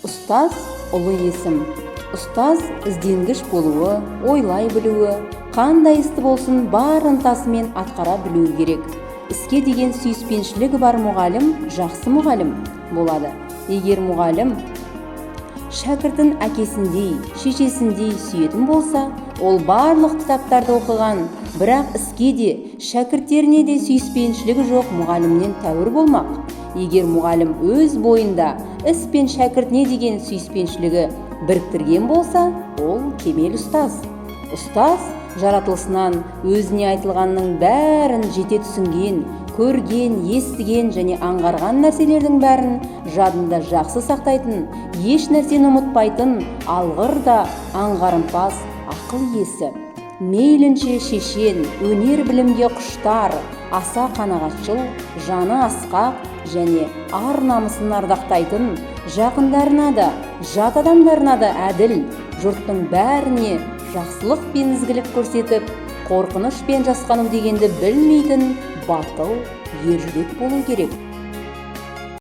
Ұстаз ұлы есім. Ұстаз ізденгіш болуы, ойлай білуі, қандай істі болсын бар ынтасымен атқара білуі керек. Іске деген сүйіспеншілігі бар мұғалім жақсы мұғалім болады. Егер мұғалім шәкіртін әкесіндей, шешесіндей сүйетін болса, ол барлық кітаптарды оқыған, бірақ іске де, шәкірттеріне де сүйіспеншілігі жоқ мұғалімнен тәуір болмақ. Егер мұғалім өз бойында іс пен шәкіртіне деген сүйіспеншілігі біріктірген болса, ол кемел ұстаз. Ұстаз жаратылысынан өзіне айтылғанның бәрін жете түсінген, көрген, естіген және аңғарған нәрселердің бәрін жадында жақсы сақтайтын, еш нәрсені ұмытпайтын, алғыр да аңғарымпаз ақыл иесі. Мейлінше шешен, өнер білімге құштар, аса қанағатшыл, жаны асқақ және ар намысын ардақтайтын, жақындарына да, жат адамдарына да әділ, жұрттың бәріне жақсылық пен ізгілік көрсетіп, қорқыныш пен жасқану дегенді білмейтін батыл ержүрек болу керек.